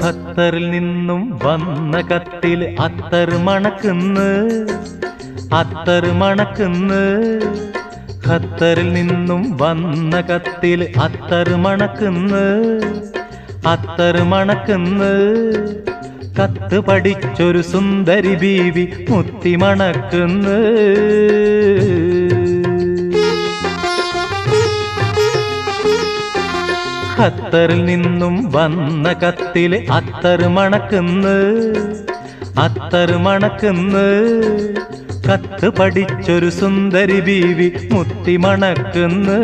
ഖത്തറിൽ നിന്നും വന്ന കത്തിൽ അത്തർ മണക്കുന്ന്, അത്തർ മണക്കുന്ന്. ഖത്തറിൽ നിന്നും വന്ന കത്തിൽ അത്തർ മണക്കുന്ന്, അത്തർ മണക്കുന്ന്. കത്ത് പഠിച്ചൊരു സുന്ദരി ബീവി മുത്തി മണക്കുന്ന്. ഖത്തറിൽ നിന്നും വന്ന കത്തിൽ അത്തർ മണക്കുന്ന്, അത്തർ മണക്കുന്ന്. കത്ത് പഠിച്ചൊരു സുന്ദരി ബീവി മുത്തി മണക്കുന്ന്.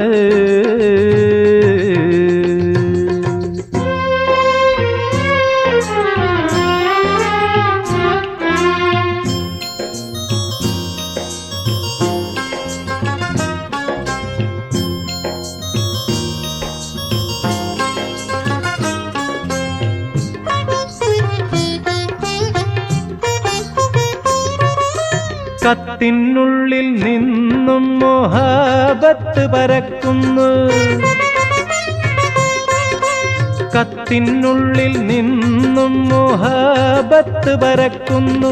കത്തിനുള്ളിൽ നിന്നും മുഹബത്ത് പരക്കുന്നു, കത്തിനുള്ളിൽ നിന്നും മുഹബത്ത് പരക്കുന്നു.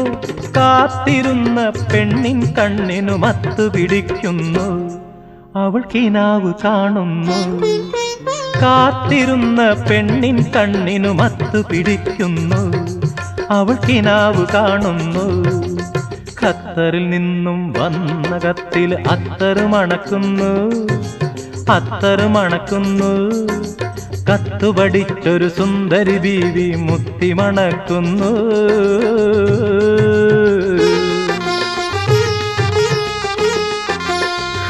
കാത്തിരുന്ന പെണ്ണിൻ കണ്ണിനു മത്തു പിടിക്കുന്നു, അവൾ കിനാവ് കാണുന്നു. കാത്തിരുന്ന പെണ്ണിൻ കണ്ണിനു മത്തു പിടിക്കുന്നു, അവൾ കിനാവ് കാണുന്നു. ഖത്തറിൽ നിന്നും വന്ന കത്തിൽ അത്തർ മണക്കുന്നു, അത്തർ മണക്കുന്നു. കത്ത് പഠിച്ചൊരു സുന്ദരി ബീവി മുത്തി മണക്കുന്നു.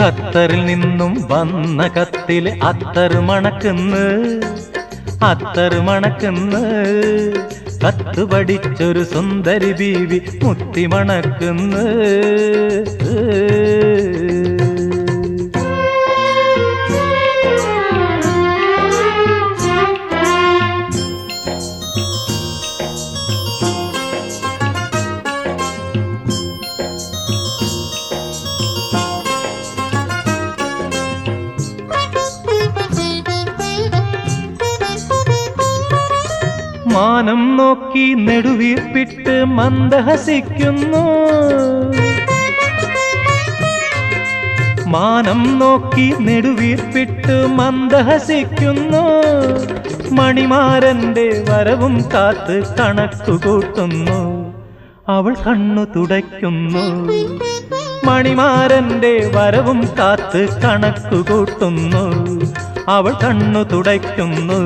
ഖത്തറിൽ നിന്നും വന്ന കത്തിൽ അത്തർ മണക്കുന്നു, അത്തർ മണക്കുന്നു. കത്ത് പഠിച്ചൊരു സുന്ദരി ബീവി മുത്തി മണക്കുന്നു. മാനം നോക്കി നെടുവീർപ്പിട്ട് മന്ദഹസിക്കുന്നു, മാനം നോക്കി നെടുവീർപ്പിട്ട് മന്ദഹസിക്കുന്നു. മണിമാരന്റെ വരവും കാത്ത് കണക്കുകൂട്ടുന്നു, അവൾ കണ്ണു തുടയ്ക്കുന്നു. മണിമാരന്റെ വരവും കാത്ത് കണക്കുകൂട്ടുന്നു, അവൾ കണ്ണു തുടയ്ക്കുന്നു.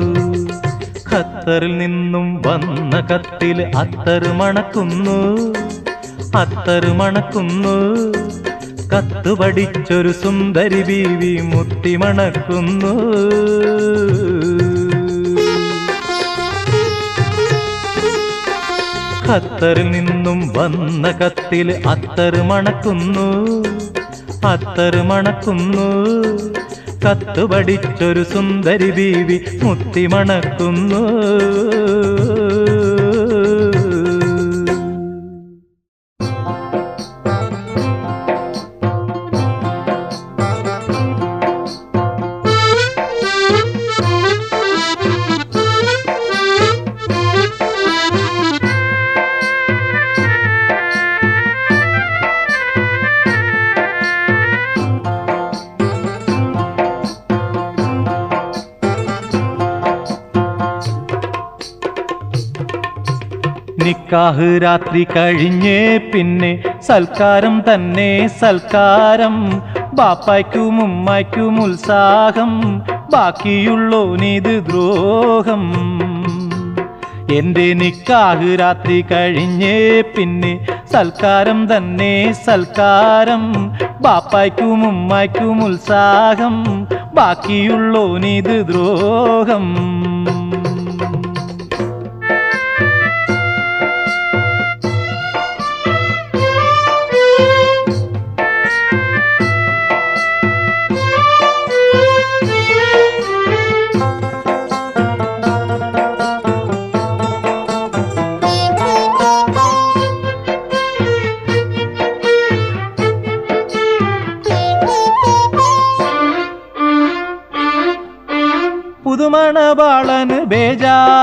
ഖത്തറിൽ നിന്നും വന്ന കത്തിൽ അത്തർ മണക്കുന്നു, അത്തർ മണക്കുന്നു. കത്ത് പഠിച്ചൊരു സുന്ദരി ബീവി മുത്തി മണക്കുന്നു. ഖത്തറിൽ നിന്നും വന്ന കത്തിൽ അത്തർ മണക്കുന്നു, അത്തർ മണക്കുന്നു. കത്ത് പഠിച്ചൊരു സുന്ദരി ബീവി മുത്തി മണക്കുന്നു. നിക്കാഹ് രാത്രി കഴിഞ്ഞേ പിന്നെ സൽക്കാരം തന്നെ സൽക്കാരം. ബാപ്പായ്ക്കും ഉമ്മായ്ക്കും ഉത്സാഹം, ബാക്കിയുള്ളോനിത് ദ്രോഹം. എന്റെ നിക്കാഹ് രാത്രി കഴിഞ്ഞേ പിന്നെ സൽക്കാരം തന്നെ സൽക്കാരം. ബാപ്പായ്ക്കും ഉമ്മായ്ക്കും ഉത്സാഹം, ബാക്കിയുള്ളോനിത് ദ്രോഹം.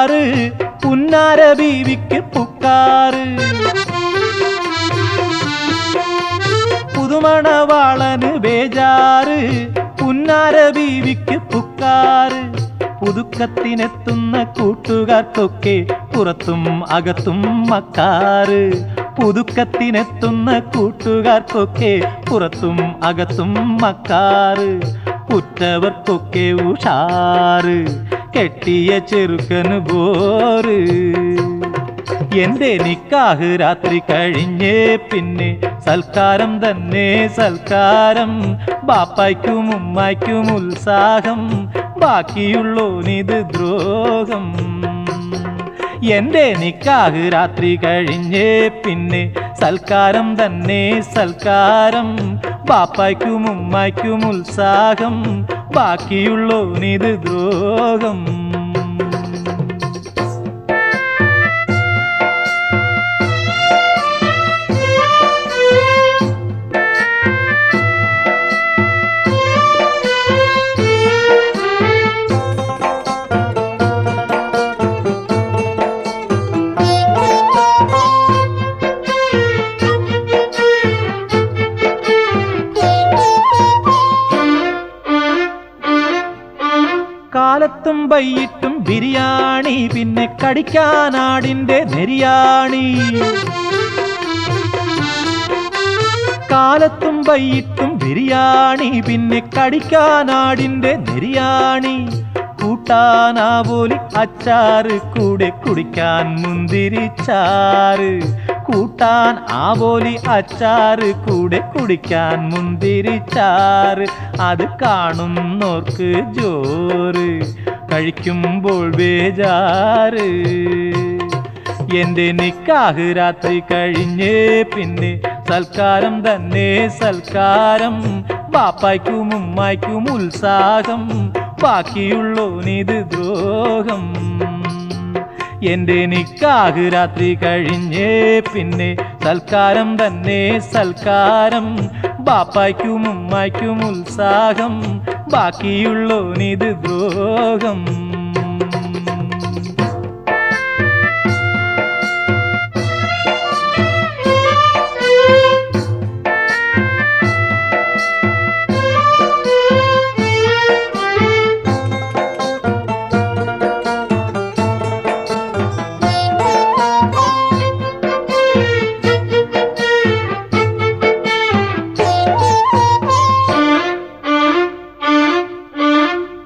ബേജാറ് പുന്നാര ബീവിക്ക് പുക്കാറ് പുതുമണവാളന് ബേജാറ് പുന്നാര ബീവിക്ക് പുക്കാറ് പുതുക്കത്തിനെത്തുന്ന കൂട്ടുകാർക്കൊക്കെ പുറത്തും അകത്തും മക്കാറ് പുതുക്കത്തിനെത്തുന്ന കൂട്ടുകാർക്കൊക്കെ പുറത്തും അകത്തും മക്കാറ് ഉറ്റവർക്കൊക്കെ ഉഷാറ് കെട്ടിയ ചെറുക്കന് ബോറ് എന്റെ നിക്കാഹ് രാത്രി കഴിഞ്ഞേ പിന്നെ സൽക്കാരം തന്നെ സൽക്കാരം ബാപ്പായ്ക്കും ഉമ്മായ്ക്കും ഉത്സാഹം ബാക്കിയുള്ളോനിത് ദ്രോഹം എന്റെ നിക്കാഹ് രാത്രി കഴിഞ്ഞേ പിന്നെ സൽക്കാരം തന്നെ സൽക്കാരം ബാപ്പായ്ക്കും ഉമ്മായ്ക്കും ഉത്സാഹം ബാക്കിയുള്ളോനിത് ദ്രോഹം കാലത്തും വൈകിട്ടും ബിരിയാണി പിന്നെ കടിക്കാനാടിന്റെ നെരിയാണി കാലത്തും വൈകിട്ടും ബിരിയാണി പിന്നെ കടിക്കാനാടിന്റെ നെരിയാണി കൂട്ടാനാവോലി അച്ചാറ് കൂടെ കുടിക്കാൻ മുന്തിരിച്ചാറ് കൂട്ടാൻ ആവോലി അച്ചാറ് കൂടെ കുടിക്കാൻ മുന്തിരിച്ചാറ് അത് കാണുന്നോർക്ക് ജോറ് കഴിക്കുമ്പോൾ ബേജാറ് എന്റെ നിക്കാഹ് രാത്രി കഴിഞ്ഞേ പിന്നെ സൽക്കാരം തന്നെ സൽക്കാരം ബാപ്പായ്ക്കും ഉമ്മായ്ക്കും ഉത്സാഹം ബാക്കിയുള്ളോനിത് ദ്രോഹം എന്റെ നിക്കാഹ് രാത്രി കഴിഞ്ഞേ പിന്നെ സൽക്കാരം തന്നെ സൽക്കാരം ബാപ്പായ്ക്കും ഉമ്മായ്ക്കും ഉത്സാഹം ബാക്കിയുള്ളോനിത് ദ്രോഹം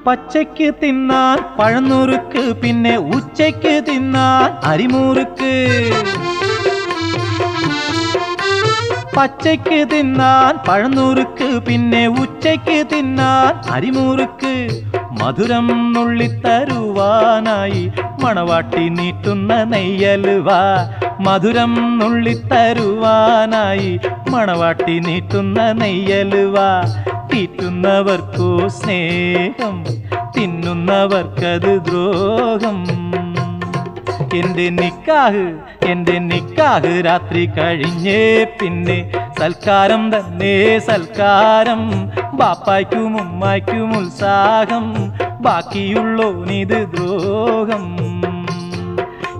പച്ചയ്ക്ക് തിന്നാൻ പഴനുറുക്ക് പിന്നെ ഉച്ചയ്ക്ക് തിന്നാൻ അരിമുറുക്ക് പച്ചയ്ക്ക് തിന്നാൻ പഴനുറുക്ക് പിന്നെ ഉച്ചയ്ക്ക് തിന്നാൻ അരിമുറുക്ക് മധുരം നുള്ളിത്തരുവാനായി മണവാട്ടി നീട്ടുന്ന നെയ്യലുവ മധുരം നുള്ളിത്തരുവാനായി മണവാട്ടി നീട്ടുന്ന നെയ്യലുവ തീറ്റുന്നവർക്കോ സ്നേഹം തിന്നുന്നവർക്കത് ദ്രോഹം എന്റെ നിക്കാഹ് രാത്രി കഴിഞ്ഞേ പിന്നെ സൽക്കാരം തന്നെ സൽക്കാരം ബാപ്പായ്ക്കും ഉമ്മായ്ക്കും ഉത്സാഹം ബാക്കിയുള്ളോനിത് ദ്രോഹം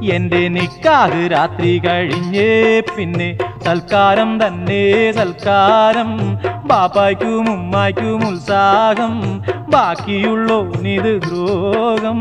എന്റെ നിക്കാഹ് രാത്രി കഴിഞ്ഞേ പിന്നെ സൽക്കാരം തന്നെ സൽക്കാരം ബാപ്പായ്ക്കും ഉമ്മായ്ക്കും ഉത്സാഹം ബാക്കിയുള്ളോനിത് ദ്രോഹം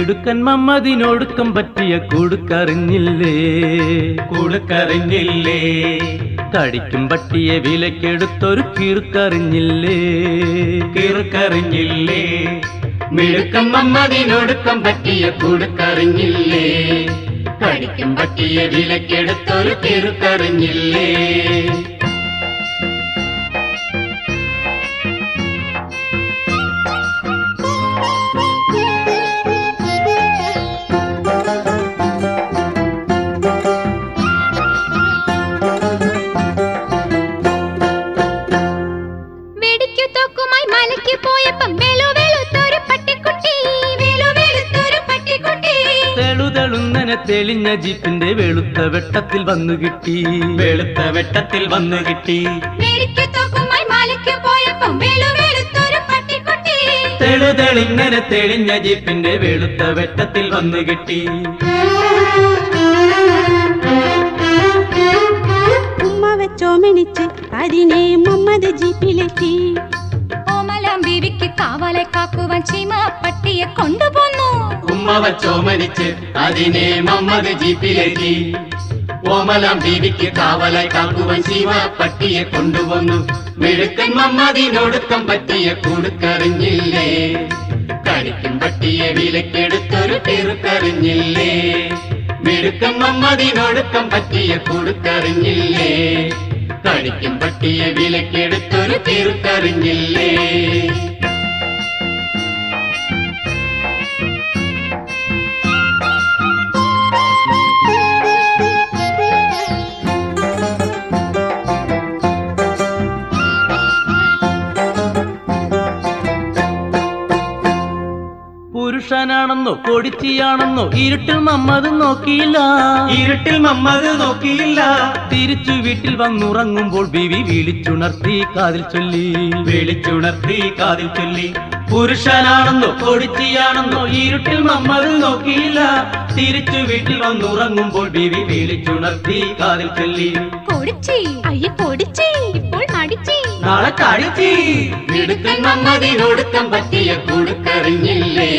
മിടുക്കൻ മമ്മദിനൊടുക്കം പറ്റിയ കൊടുക്കറിഞ്ഞില്ലേ കടിക്കും പട്ടിയെ വിലക്കെടുത്തൊരു കീർക്കറിഞ്ഞില്ലേ മിടുക്കൻ മമ്മദിനൊടുക്കം പറ്റിയ കൊടുക്കറിഞ്ഞില്ലേ കടിക്കും പട്ടിയെ വിലക്കെടുത്തൊരു കീർക്കറിഞ്ഞില്ലേ തെളിഞ്ഞ ജീപ്പിന്റെ വെളുത്ത വെട്ടത്തിൽ വന്നു കിട്ടി. വെളുത്ത വെട്ടത്തിൽ വന്നു കിട്ടി. തെളിഞ്ഞനെ തെളിഞ്ഞ ജീപ്പിന്റെ വെളുത്ത വെട്ടത്തിൽ വന്നു കിട്ടി. ഉമ്മ വെച്ചോമനിച്ച് അതിനെ മുഹമ്മദ് ജീപ്പിലെത്തി. ഓമലാം ബീവിക്ക് കാവലെ കാക്കുവാൻ ചീമ പട്ടിയെ കൊണ്ടുപോന്നു. ഉമ്മ വച്ചോമനിച്ച് അതിനെ മുഹമ്മദ് ജീപ്പിലെത്തി. ഓമലാം ബീവിക്ക് കാവലായി കാക്കുവാൻ ശിവ പട്ടിയെ കൊണ്ടുവന്നു. മിടുക്കൻ മമ്മദിനൊടുക്കം പറ്റിയ കൂടുക്കറിഞ്ഞില്ലേ? കടിക്കും പട്ടിയെ വിലക്കെടുത്തൊരു കിറുക്കറിഞ്ഞില്ലേ? മിടുക്കൻ മമ്മദിനൊടുക്കം പറ്റിയ കൂടുക്കറിഞ്ഞില്ലേ? കടിക്കും പട്ടിയെ വിലക്കെടുത്തൊരു കിറുക്കറിഞ്ഞില്ലേ? പുരുഷനാണെന്നോ കൊടിച്ചിയാണെന്നോ ഇരുട്ടിൽ മമ്മദ് നോക്കിയില്ല. ഇരുട്ടിൽ മമ്മദ് നോക്കിയില്ല. തിരിച്ചു വീട്ടിൽ വന്നുറങ്ങുമ്പോൾ ബീവി വിളിച്ചുണർത്തി കാതിൽ ചൊല്ലി. വിളിച്ചുണർത്തി കാതിൽ ചൊല്ലി. പുരുഷനാണെന്നോ കൊടിച്ചിയാണെന്നോ ഇരുട്ടിൽ മമ്മദ് നോക്കിയില്ല. തിരിച്ചു വീട്ടിൽ വന്നുറങ്ങുമ്പോൾ ബീവി വിളിച്ചുണർത്തി കാതിൽ ചൊല്ലി. പൊടിച്ചി അയ്യ പൊടിച്ചി ഇപ്പോൾ മടിച്ചി നാളെ കടിച്ചി. മിടുക്കൻ മമ്മദിനൊടുക്കം പറ്റിയ കൂടുക്കറിഞ്ഞില്ലേ?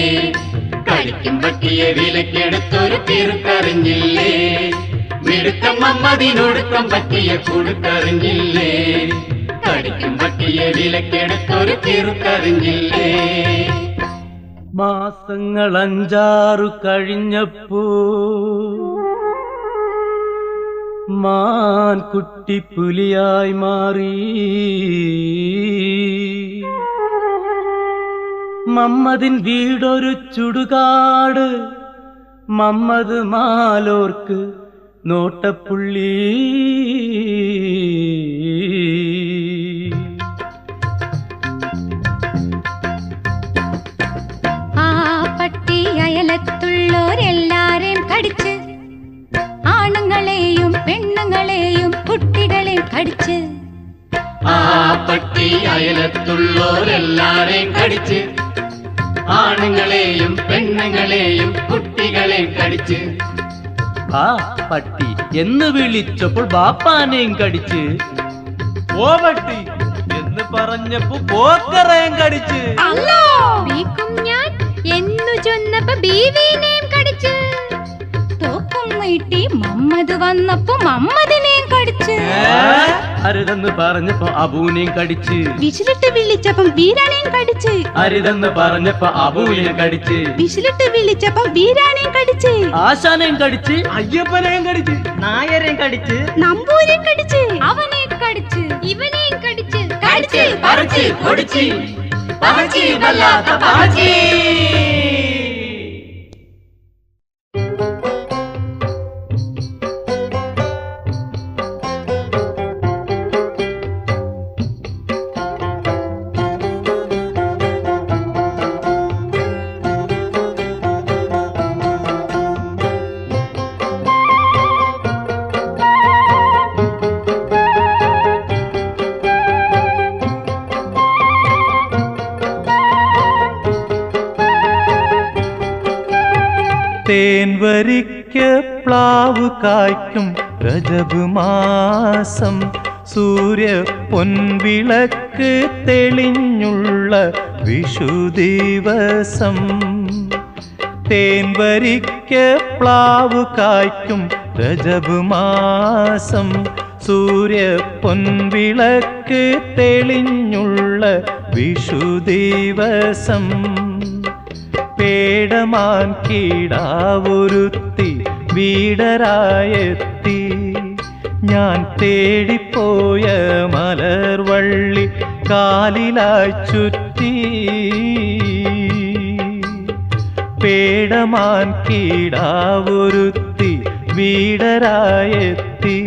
കടിക്കും പട്ടിയെ വിലക്കെടുത്തൊരു കിറുക്കറിഞ്ഞില്ലേ? മിടുക്കൻ മമ്മദിനൊടുക്കം പറ്റിയ കൂടുക്കറിഞ്ഞില്ലേ? കടിക്കും പട്ടിയെ വിലക്കെടുത്തൊരു കിറുക്കറിഞ്ഞില്ലേ? മാസങ്ങൾ 5-6 കഴിഞ്ഞപ്പോ മാൻ കുട്ടി പുലിയായി മാറി. മമ്മദിൻ വീടൊരു ചുടുകാട്. മമ്മദ് മാലോർക്ക് നോട്ടപ്പുള്ളി. ആ പട്ടി അയലത്തുള്ളോരെല്ലാരെയും കടിച്ച്, ആണുങ്ങളെയും പെണ്ണുങ്ങളെയും കുട്ടികളെയും കടിച്ച്. ആ പട്ടി അയലത്തുള്ളോരെല്ലാരെയും കടിച്ച്, ആണുങ്ങളെയും പെണ്ണുങ്ങളെയും കുട്ടികളെയും കടിച്ച്. ആ പട്ടി എന്ന് വിളിച്ചപ്പോൾ ബാപ്പാനെയും കടിച്ച്. ഓ പട്ടി എന്ന് പറഞ്ഞപ്പോ പോക്കറേം കടിച്ച്. അല്ലോ ബീക്കും ഞാൻ എന്നു ചൊന്നപ്പോ ബീവിനെയും കടിച്ച്. തോക്കും നീട്ടി മമ്മദ് വന്നപ്പോ മമ്മദിനെയും കടിച്ച്. അരുതെന്ന് പറഞ്ഞപ്പോ അബൂനെയും കടിച്ച്. വിശിലിട്ട് വിളിച്ചപ്പം വീരാനെയും കടിച്ച്. അരുതെന്ന് പറഞ്ഞപ്പോ അബൂനെയും കടിച്ച്. വിശിലിട്ട് വിളിച്ചപ്പം വീരാനെയും കടിച്ച്. ആശാനെയും കടിച്ച്. അയ്യപ്പനെയും കടിച്ച്. നായരെയും കടിച്ച്. നമ്പൂരെയും കടിച്ച്. അവനെ കടിച്ച് ഇവനെയും കടിച്ച്. കടിച്ച് പറിച്ച് പൊടിച്ച് പറിച്ച് വല്ലാത്ത പറിച്ച്. തേൻവരിക്ക പ്ലാവ് കായ്ക്കും രജബ് മാസം. സൂര്യ പൊൻവിളക്ക് തെളിഞ്ഞുള്ള വിഷു ദിവസം. തേൻവരിക്ക പ്ലാവ് കായ്ക്കും രജബ് മാസം. സൂര്യ പൊൻവിളക്ക് തെളിഞ്ഞുള്ള വിഷു ദിവസം. പേടമാൻ കീടാവൊരുത്തി വീടരായെത്തി. ഞാൻ തേടിപ്പോയ മലർവള്ളി കാലിലായി ചുറ്റി. പേടമാൻ കീടാവൊരുത്തി വീടരായെത്തി.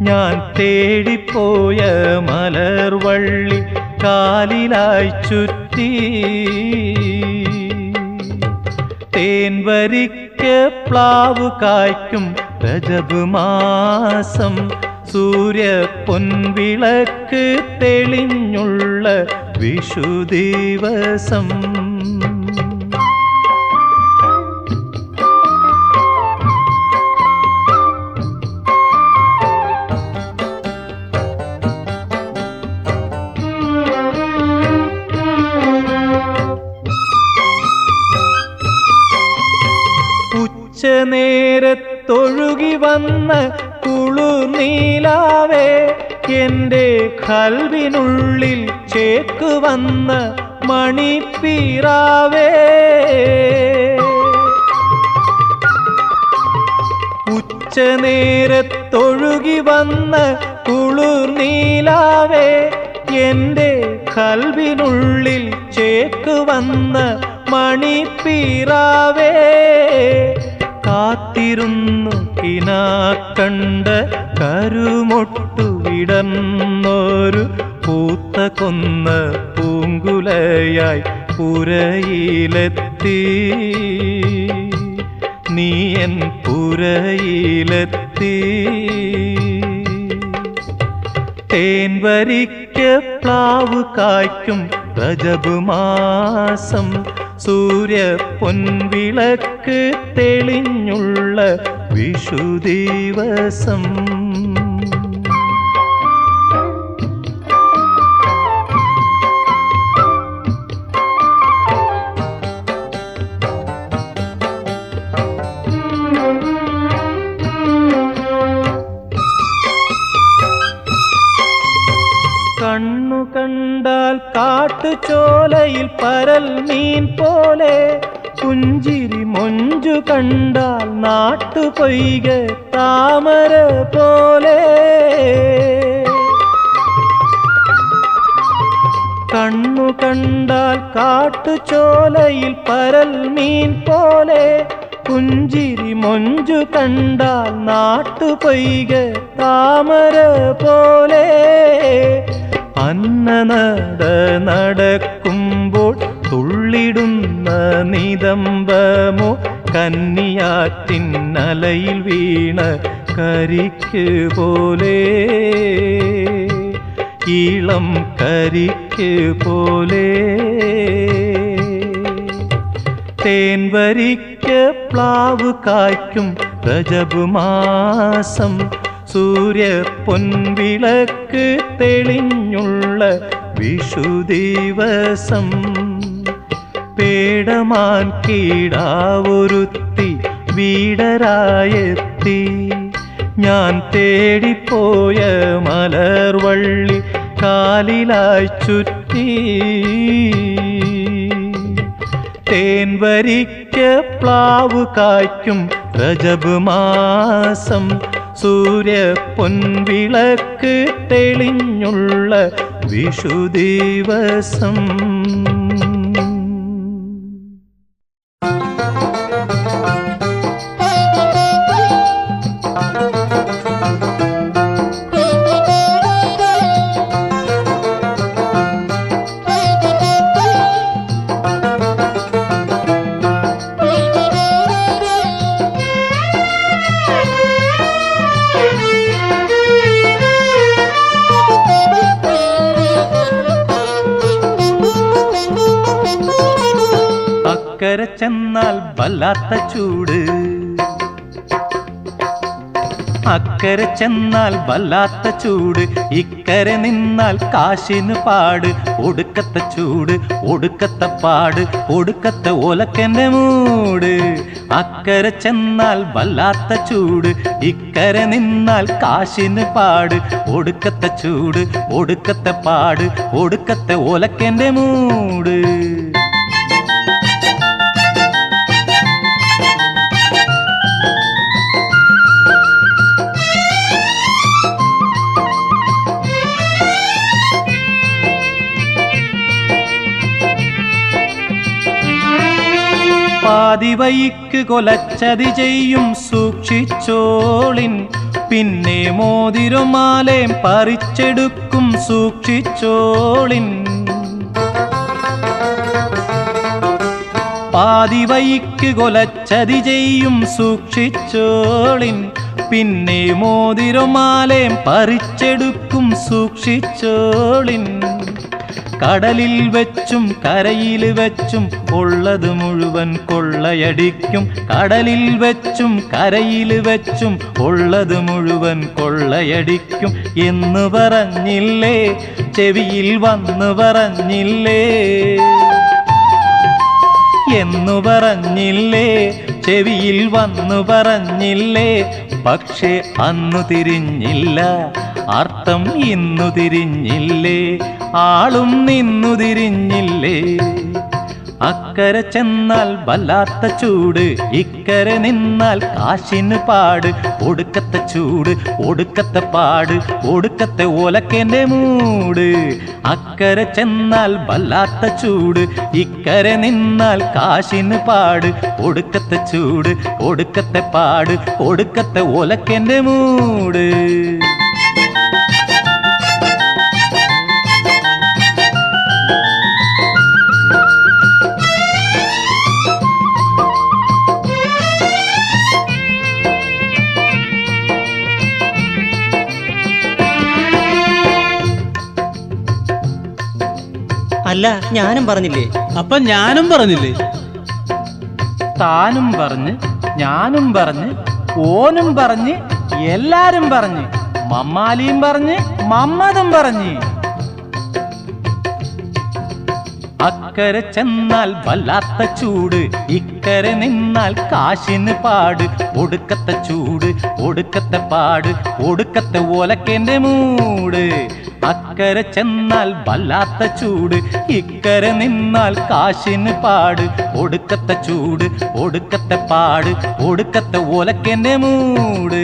ഞാൻ തേടിപ്പോയ മലർവള്ളി കാലിലായി ചുറ്റി. തേൻവരിക്ക തേൻവരിക്ക് പ്ലാവ് കായ്ക്കും രജബ് മാസം സൂര്യ പൊൻവിളക്ക് തെളിഞ്ഞുള്ള വിഷു ദിവസം നേരത്തൊഴുകി വന്ന കുളിർനീലാവേ എൻ്റെ ഖൽബിനുള്ളിൽ ചേക്ക് വന്ന മണിപ്പീറാവേ ഉച്ചനേരത്തൊഴുകി വന്ന കുളിർനീലാവേ എൻ്റെ ഖൽബിനുള്ളിൽ ചേക്ക് വന്ന മണിപ്പീറാവേ കാത്തിരുന്നു കിനാ കണ്ട കരുമൊട്ടു വിടർന്നൊരു പൂത്ത കൊന്ന പൂങ്കുലയായി പുരയിലെത്തി നീയൻ പുരയിലെത്തി തേൻവരിക്ക് പ്ലാവ് കായ്ക്കും രജബ് മാസം സൂര്യ പൊൻവിളക്ക് തെളിഞ്ഞുള്ള വിഷു ദിവസം കണ്ണു കണ്ടാൽ കാട്ടുചോലയിൽ പരൽ മീൻ പോലെ പുഞ്ചിരി മൊഞ്ചു കണ്ടാൽ നാട്ടുപൊയ്ക താമര പോലെ കണ്ണു കണ്ടാൽ കാട്ടുചോലയിൽ പരൽ മീൻ പോലെ പുഞ്ചിരി മൊഞ്ചു കണ്ടാൽ നാട്ടുപൊയ്ക താമര പോലെ അന്നനട നടക്കുമ്പോൾ തുള്ളിടുന്ന നിതംബമോ കന്നിയാറ്റിന്നലയിൽ വീണ കരിക്ക് പോലെ ഈളം കരിക്ക് പോലെ തേൻവരിക്ക് പ്ലാവ് കായ്ക്കും രജബ് മാസം സൂര്യ പൊൻവിളക്ക് തെളിഞ്ഞുള്ള വിഷു ദിവസം പേടമാൻ കീടാവൊരുത്തി വീടരായെത്തി ഞാൻ തേടിപ്പോയ മലർവള്ളി കാലിലായി ചുറ്റി തേൻവരിക്ക് പ്ലാവ് കായ്ക്കും രജബ് മാസം സൂര്യ പൊൻവിളക്ക് തെളിഞ്ഞുള്ള വിഷു ദിവസം അക്കരെ ചെന്നാൽ വല്ലാത്ത ചൂട് അക്കരെ ചെന്നാൽ വല്ലാത്ത ചൂട് ഇക്കരെ നിന്നാൽ കാശിന് പാട് ഒടുക്കത്തെ ചൂട് ഒടുക്കത്തെ പാട് ഒടുക്കത്തെ ഓലക്കൻ്റെ മൂട് അക്കരെ ചെന്നാൽ വല്ലാത്ത ചൂട് ഇക്കരെ നിന്നാൽ കാശിന് പാട് ഒടുക്കത്തെ ചൂട് ഒടുക്കത്തെ പാട് ഒടുക്കത്തെ ഓലക്കൻ്റെ മൂട് പാതിവയ്ക്ക് കൊലച്ചതി ചെയ്യും സൂക്ഷിച്ചോളിൻ പിന്നെ മോതിരമാലേം പറിച്ചെടുക്കും സൂക്ഷിച്ചോളിൻ പാതിവയ്ക്ക് കൊലച്ചതി ചെയ്യും സൂക്ഷിച്ചോളിൻ. പിന്നെ മോതിരമാലയും പറിച്ചെടുക്കും സൂക്ഷിച്ചോളിൻ. കടലിൽ വെച്ചും കരയിൽ വെച്ചും ഉള്ളത് മുഴുവൻ കൊള്ളയടിക്കും. കടലിൽ വെച്ചും കരയിൽ വെച്ചും ഉള്ളത് മുഴുവൻ കൊള്ളയടിക്കും എന്ന് പറഞ്ഞില്ലേ, ചെവിയിൽ വന്നു പറഞ്ഞില്ലേ, എന്നു പറഞ്ഞില്ലേ, ചെവിയിൽ വന്നു പറഞ്ഞില്ലേ. പക്ഷേ അന്നു തിരിഞ്ഞില്ല, അർത്ഥം ഇന്നു തിരിഞ്ഞില്ലേ, ആളും നിന്നു തിരിഞ്ഞില്ലേ. അക്കരെ ചെന്നാൽ വല്ലാത്ത ചൂട്, ഇക്കരെ നിന്നാൽ കാശിന് പാട്. ഒടുക്കത്തെ ചൂട്, ഒടുക്കത്തെ പാട്, ഒടുക്കത്തെ ഓലക്കേന്റെ മൂട്. അക്കരെ ചെന്നാൽ വല്ലാത്ത ചൂട്, ഇക്കരെ നിന്നാൽ കാശിന് പാട്. ഒടുക്കത്തെ ചൂട്, ഒടുക്കത്തെ പാട്, ഒടുക്കത്തെ ഓലക്കേന്റെ മൂട്. അല്ല, ഞാനും പറഞ്ഞില്ലേ? അപ്പൊ ഞാനും പറഞ്ഞില്ലേ? താനും പറഞ്ഞ്, ഞാനും പറഞ്ഞ്, ഓനും പറഞ്ഞ്, എല്ലാരും പറഞ്ഞ്, മമ്മാലിയും പറഞ്ഞ്, മമ്മതും പറഞ്ഞ്. അക്കരെ ചെന്നാൽ വല്ലാത്ത ചൂട്, ഇക്കരെ നിന്നാൽ കാശിന് പാട്. ഒടുക്കത്തെ ചൂട്, ഒടുക്കത്തെ പാട്, ഒടുക്കത്തെ ഓലക്കേന്റെ മൂട്. അക്കരെ ചെന്നാൽ വല്ലാത്ത ചൂട്, ഇക്കരെ നിന്നാൽ കാശിന് പാട്. ഒടുക്കത്തെ ചൂട്, ഒടുക്കത്തെ പാട്, ഒടുക്കത്തെ ഓലക്കേന്റെ മൂട്.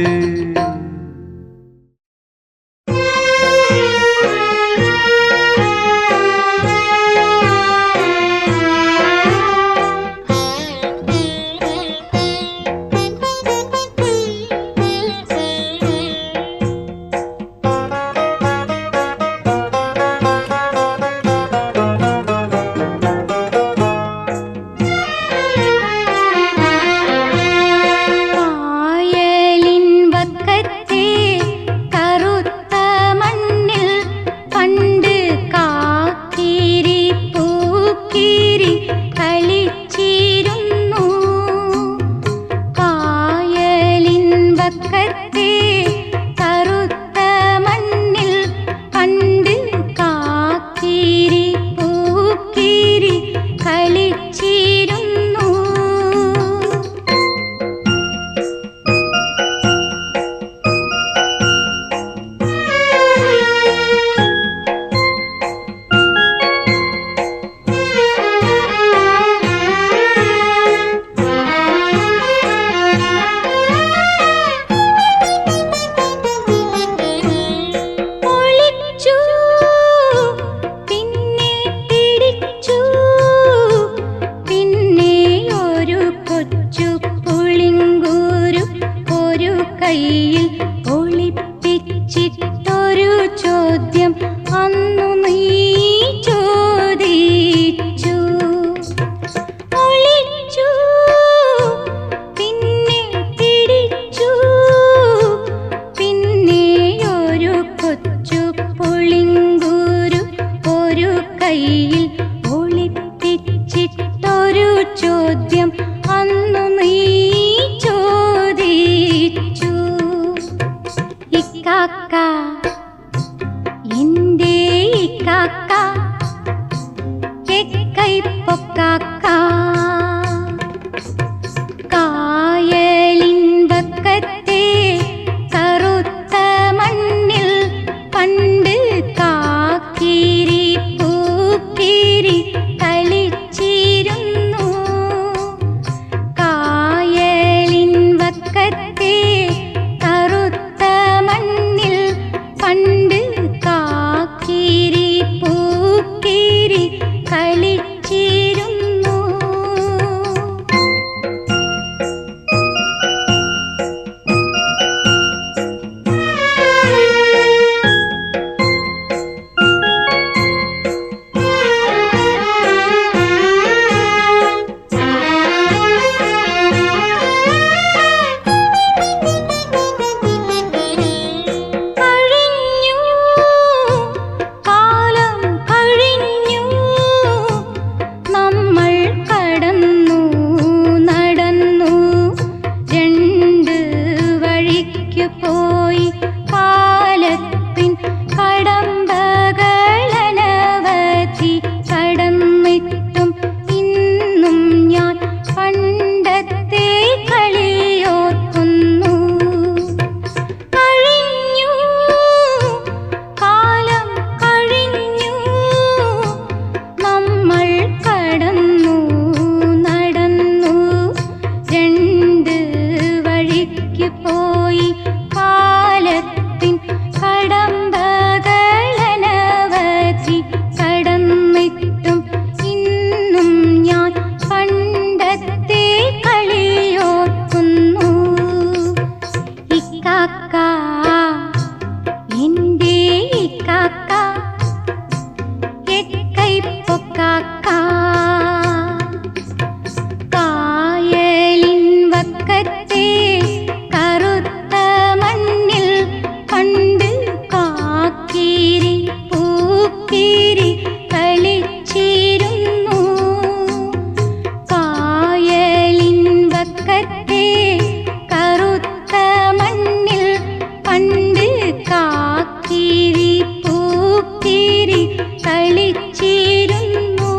കാക്കിരി പൂക്കിരി കളിച്ചിരുന്നു.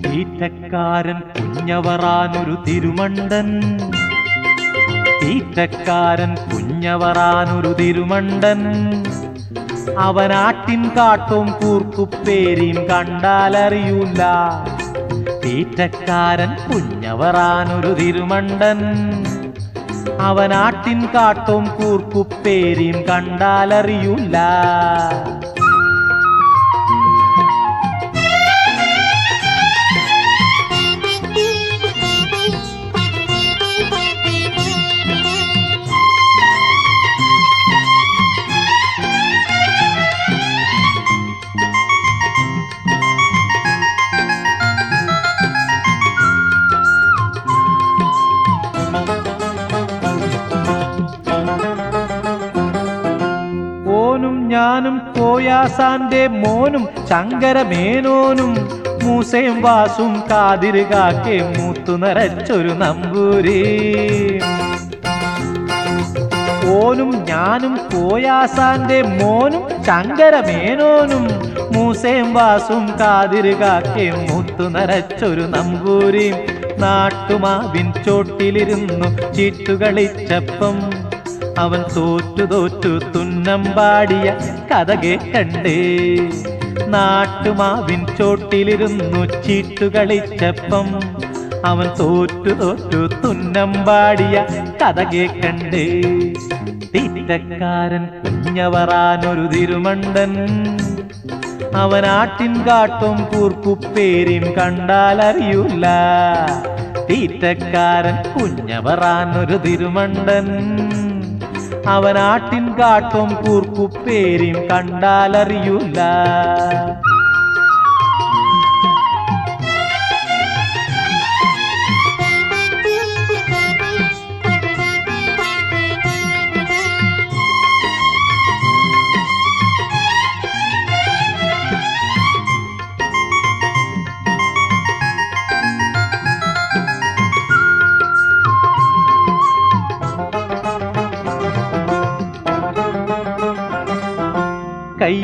തീറ്റക്കാരൻ കുഞ്ഞവറാനൊരു തിരുമണ്ടൻ, തീറ്റക്കാരൻ കുഞ്ഞവറാനൊരു തിരുമണ്ടൻ. അവനാട്ടിൻ കാട്ടും കൂർക്കുപ്പേരിയും കണ്ടാലറിയൂല. തീറ്റക്കാരൻ കുഞ്ഞവറാനൊരു തിരുമണ്ടൻ, അവനാട്ടിൻ കാട്ടും കൂർക്കുപ്പേരിയും കണ്ടാലറിയൂല. ഞാനും കോയാസാന്റെ മോനും ശങ്കരമേനോനും മൂസയും വാസും കാതിര് കാക്കെ മൂത്തു നിറച്ചൊരു നമ്പൂരി. ഓനും ഞാനും കോയാസാന്റെ മോനും ശങ്കരമേനോനും മൂസയും വാസും കാതിര് കാക്കെ മൂത്തു നിറച്ചൊരു നമ്പൂരി. നാട്ടുമാവിൻ ചോട്ടിലിരുന്നു ചീട്ടുകളിച്ചപ്പം അവൻ തോറ്റു തോറ്റു തുന്നം പാടിയ കഥ കേട്ടണ്ടേ. നാട്ടുമാവിൻ ചോട്ടിലിരുന്നു ചീട്ടുകളിച്ചപ്പം അവൻ തോറ്റു തോറ്റു തുന്നം പാടിയ കഥ കേക്കണ്ടേ. തീറ്റക്കാരൻ കുഞ്ഞവറാനൊരു തിരുമണ്ടൻ, അവനാട്ടിൻ കാട്ടും കൂർക്കുപ്പേരിയും കണ്ടാലറിയൂല. തീറ്റക്കാരൻ കുഞ്ഞവറാനൊരു തിരുമണ്ടൻ, അവനാട്ടിൻ കാട്ടും കൂർക്കുപ്പേരിയും കണ്ടാലറിയൂല.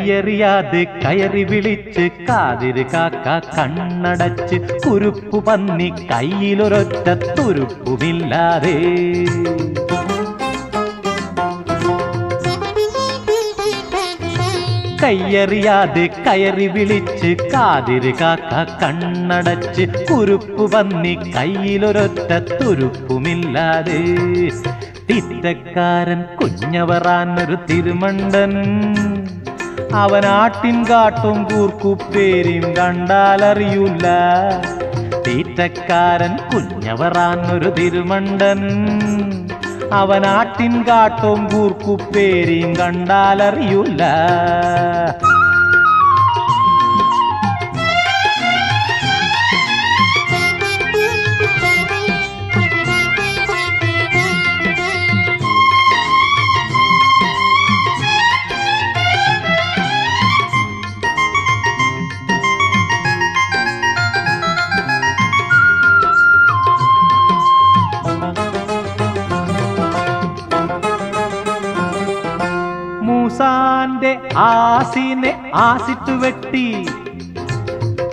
കയ്യെറിയാതെ കയറി വിളിച്ച് കാതിര് കാക്ക കണ്ണടച്ച് കുരുപ്പു പന്നി കയ്യിലൊരൊറ്റ തുരുപ്പുമില്ലാതെ. കയ്യറിയാതെ കയറി വിളിച്ച് കാതിര് കാക്ക കണ്ണടച്ച് കുരുപ്പു പന്നി കയ്യിലൊരൊറ്റ തുരുപ്പുമില്ലാതെ. തീറ്റക്കാരൻ കുഞ്ഞവറാനൊരു തിരുമണ്ടൻ, അവനാട്ടിൻ കാട്ടും കൂർക്കുപ്പേരിയും കണ്ടാലറിയൂല. തീറ്റക്കാരൻ കുഞ്ഞവറാനൊരു തിരുമണ്ടൻ, അവനാട്ടിൻ കാട്ടും കൂർക്കുപ്പേരിയും കണ്ടാലറിയൂല. മൂസാന്റെ ആസിനെ ആസിട്ട് വെട്ടി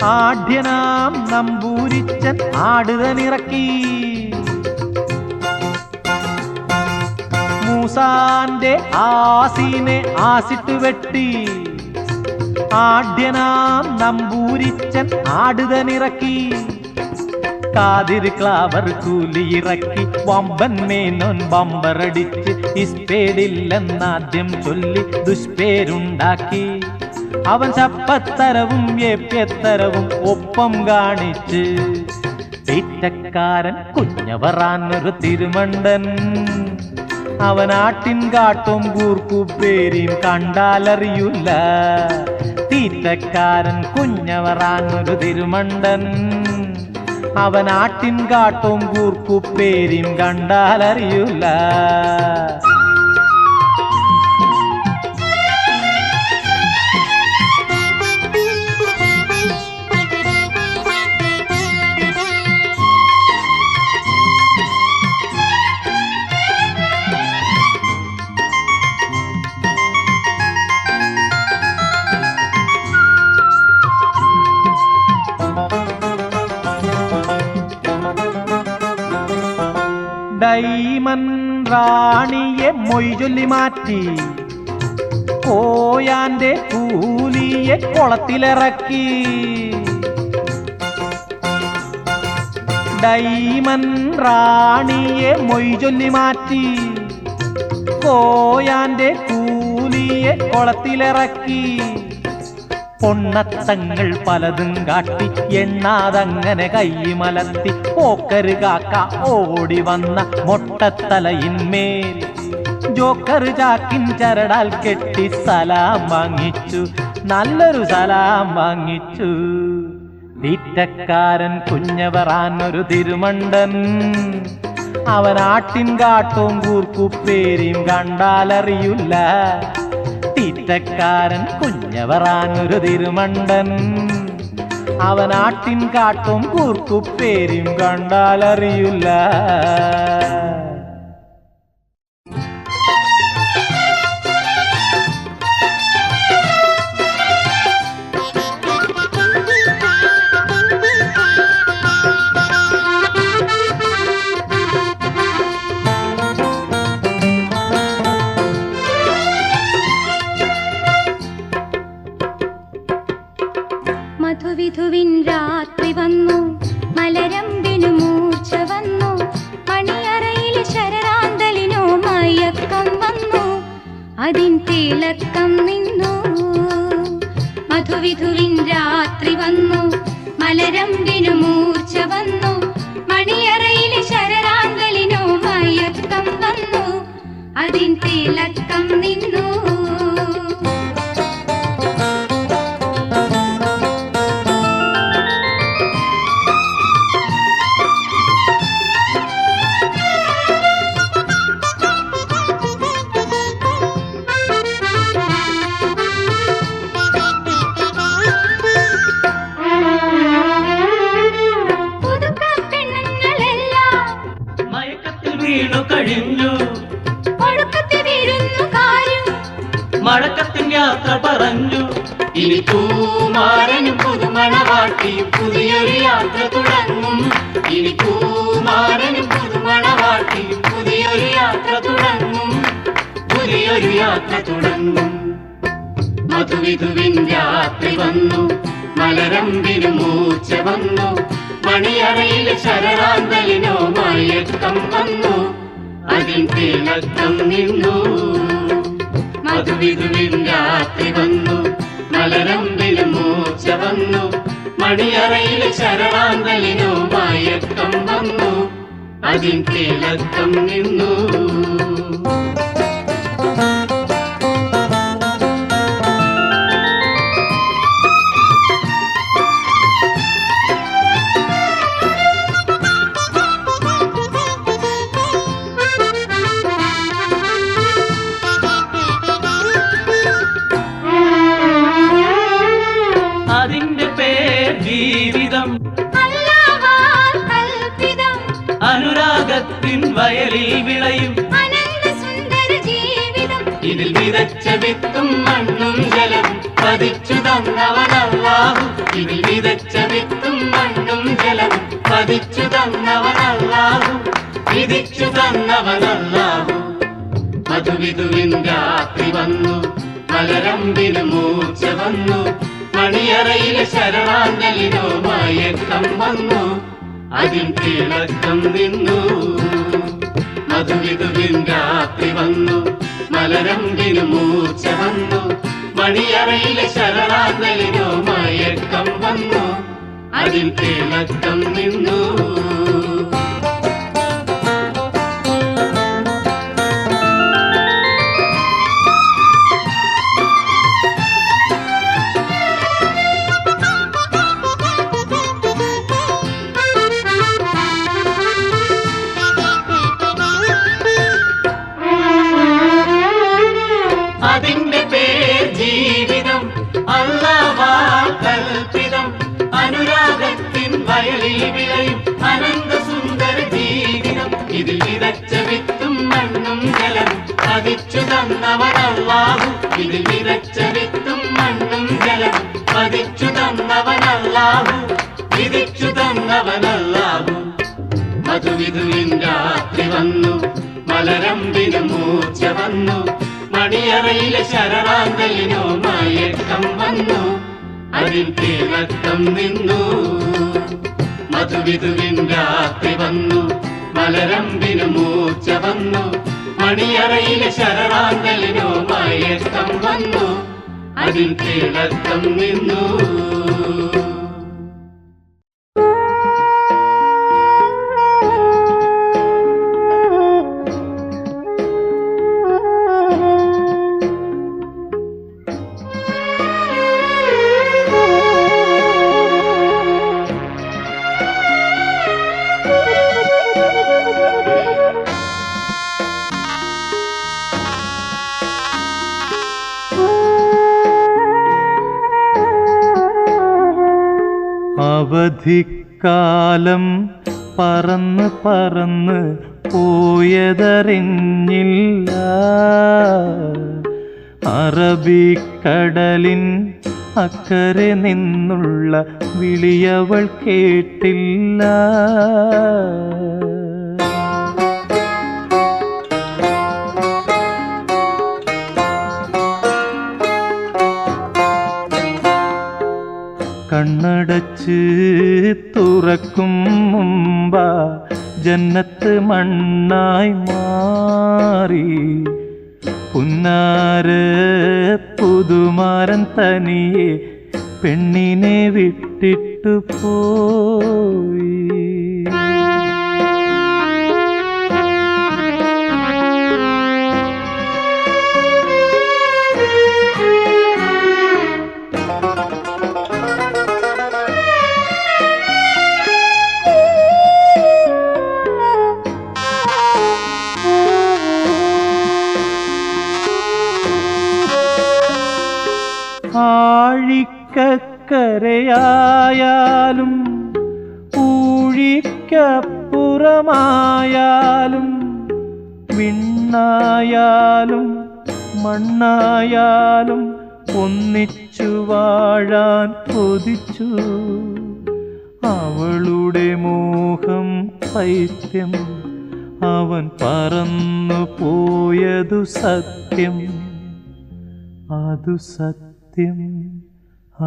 ആഢ്യനാം നമ്പൂരിച്ചൻ ആടുതനിറക്കി. മൂസാന്റെ ആസിനെ ആസിട്ട് വെട്ടി ആഢ്യനാം നമ്പൂരിച്ചൻ ആടുതനിറക്കി. കാതിര് ക്ലാവർ കൂലിയിറക്കി വമ്പൻ മേനോൻ ബമ്പറടിച്ച് ഇസ്പേടില്ലെന്നാദ്യം ചൊല്ലി ദുഷ്പേരുണ്ടാക്കി. അവൻ ചപ്പത്തരവും ഏപ്യത്തരവും ഒപ്പം കാണിച്ച്. തീറ്റക്കാരൻ കുഞ്ഞവറാനൊരു തിരുമണ്ടൻ, അവനാട്ടിൻ കാട്ടും കൂർക്കുപ്പേരിയും കണ്ടാലറിയൂല. തീറ്റക്കാരൻ കുഞ്ഞവറാനൊരു തിരുമണ്ടൻ, അവനാട്ടിൻ കാട്ടും കൂർക്കുപ്പേരിയും കണ്ടാലറിയൂല. ഡൈമൻ റാണിയെ മൊയ്ചൊല്ലി മാറ്റി കോയാന്റെ കൂലിയെ കുളത്തിലിറക്കി. ഡൈമൻ റാണിയെ മൊയ്ചൊല്ലി മാറ്റി കോയാന്റെ കൂലിയെ കുളത്തിലിറക്കി. പൊണ്ണത്തങ്ങൾ പലതും കാട്ടി എണ്ണാതങ്ങനെ കൈമലത്തി പോക്കര് കാക്ക ഓടി വന്ന മൊട്ടത്തലയിന്മേൽ ജോക്കർ ചാക്കിൻ ചരടാൽ കെട്ടി സലാം വാങ്ങിച്ചു, നല്ലൊരു സലാം വാങ്ങിച്ചു. തീറ്റക്കാരൻ കുഞ്ഞവറാനൊരു തിരുമണ്ടൻ, അവനാട്ടിൻ കാട്ടും കൂർക്കുപ്പേരിയും കണ്ടാലറിയൂല. തീറ്റക്കാരൻ കുഞ്ഞവറാനൊരു തിരുമണ്ടൻ, അവനാട്ടിൻ കാട്ടും കൂർക്കുപ്പേരിയും കണ്ടാലറിയൂല. മധുവിധുവിൻ രാത്രി വന്നു, മലരമ്പിനു മൂർച്ച വന്നു, മണിയറയിൽ ശരറാന്തലിനു മയക്കം വന്നു, അതിൻ തിളക്കം നിന്നു. മധുവിധുവിൻ രാത്രി വന്നു, മലരമ്പിനു മൂർച്ച വന്നു, മണിയറയിൽ ശരറാന്തലിനു മയക്കം വന്നു, അതിൻ തിളക്കം നിന്നു. മഴക്കത്തിൻ യാത്ര പറഞ്ഞു ഇനി പൂമാരനും പുതുമണവാട്ടിയും പുതിയൊരു യാത്ര തുടങ്ങും. ഇനി പൂമാരനും പുതുമണവാട്ടിയും പുതിയൊരു യാത്ര തുടങ്ങും. പുതിയൊരു യാത്ര തുടങ്ങും. മധുവിധുവിൻ രാത്രി വന്നു, മലരമ്പിനു മൂർച്ച വന്നു, മണിയറയിൽ ശരറാന്തലിനോ മയക്കം വന്നു, അതിൽ തിളക്കം നിന്നു. മധുവിധുവിൻ രാത്രി വന്നു, മലരമ്പിനു മൂർച്ച വന്നു, മണിയറയിൽ ശരറാന്തലിനോ മയക്കം വന്നു, അതിൽ തിളക്കം നിന്നു. അതിന്റെ പേർ ജീവിതം, അനുരാഗത്തിൻ വയലിൽ വിളയും ഇതിൽ വിതച്ച വിത്തും മണ്ണും ജലവും പതിച്ചു തന്നവനല്ലാഹു. ഇതിൽ വിതച്ച വിത്തും മണ്ണും ജലവും പതിച്ചു തന്നവനല്ലാഹു, വിധിച്ചു തന്നവനല്ലാഹു. മധുവിധുവിൻ രാത്രി വന്നു, മലരമ്പിന് മൂർച്ച വന്നു, മണിയറയിലെ ശരറാന്തലിനോ മയക്കം വന്നു, അതിൽ തിളക്കം നിന്നു. മധുവിധുവിൻ രാത്രി വന്നു, മലരമ്പിന് മൂർച്ച വന്നു, മണിയറയിലെ ശരറാന്തലിനോ മയക്കം വന്നു, അതിൽ തിളക്കം നിന്നു. അതിന്റെ പേർ ജീവിതം, അല്ലാഹുവാൽ കൽപ്പിതം, അനുരാഗത്തിൻ വയലിൽ വിളയും അനന്ത സുന്ദര ജീവിതം. ഇതിൽ വിതച്ച വിത്തും മണ്ണും ജലവും പതിച്ചു തന്നവനല്ലാഹു. ഇതിൽ വിതച്ച വിത്തും മണ്ണും ജലവും പതിച്ചു തന്നവനല്ലാഹു, വിധിച്ചു തന്നവനല്ലാഹു. മധുവിധുവിൻ രാത്രി വന്നു, മലരമ്പിന് മൂർച്ച വന്നു, മണിയറയിലെ ശരറാന്തലിനോ മയക്കം വന്നു, അതിൽ തിളക്കം നിന്നു. മധുവിധുവിൻ രാത്രി വന്നു, മലരമ്പിന് മൂർച്ച വന്നു, മണിയറയിലെ ശരറാന്തലിനോ മയക്കം വന്നു, അതിൽ തിളക്കം നിന്നു. അവധിക്കാലം പറന്ന് പറന്ന് പോയതറിഞ്ഞില്ല, അറബിക്കടലിൻ അക്കരെ നിന്നുള്ള വിളിയവൾ കേട്ടില്ല. കണ്ണടച്ച് തുറക്കും മുമ്പ ജന്നത്ത് മണ്ണായി മാറി, പുന്നാര പുതുമാരൻ തനിയെ പെണ്ണിനെ വിട്ടിട്ടു പോയി. ആഴിക്കക്കരയായാലും ഊഴിക്കപ്പുറമായാലും വിണ്ണായാലും മണ്ണായാലും ഒന്നിച്ചു വാഴാൻ കൊതിച്ചു. അവളുടെ മോഹം പൈത്യം, അവൻ പറന്നു പോയതു സത്യം. അതു സത്യം,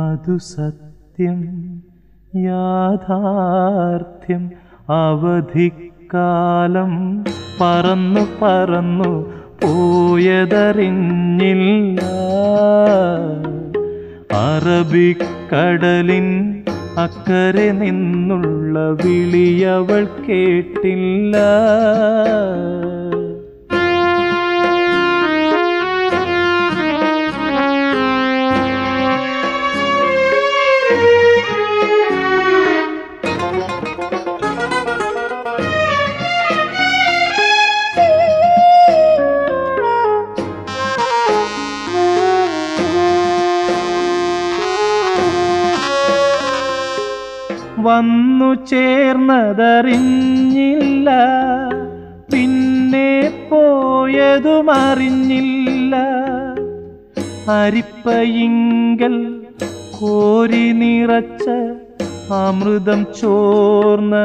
അതു സത്യം, യാഥാർത്ഥ്യം. അവധിക്കാലം പറന്നു പറന്നു പോയതറിഞ്ഞില്ല. അറബിക്കടലിൻ അക്കരെ നിന്നുള്ള വിളിയവൾ കേട്ടില്ല. വന്നു ചേർന്നതറിഞ്ഞില്ല, പിന്നെ പോയതുമറിഞ്ഞില്ല. അരിപ്പയിങ്കൽ കോരി നിറച്ച അമൃതം ചോർന്നതറിഞ്ഞില്ല.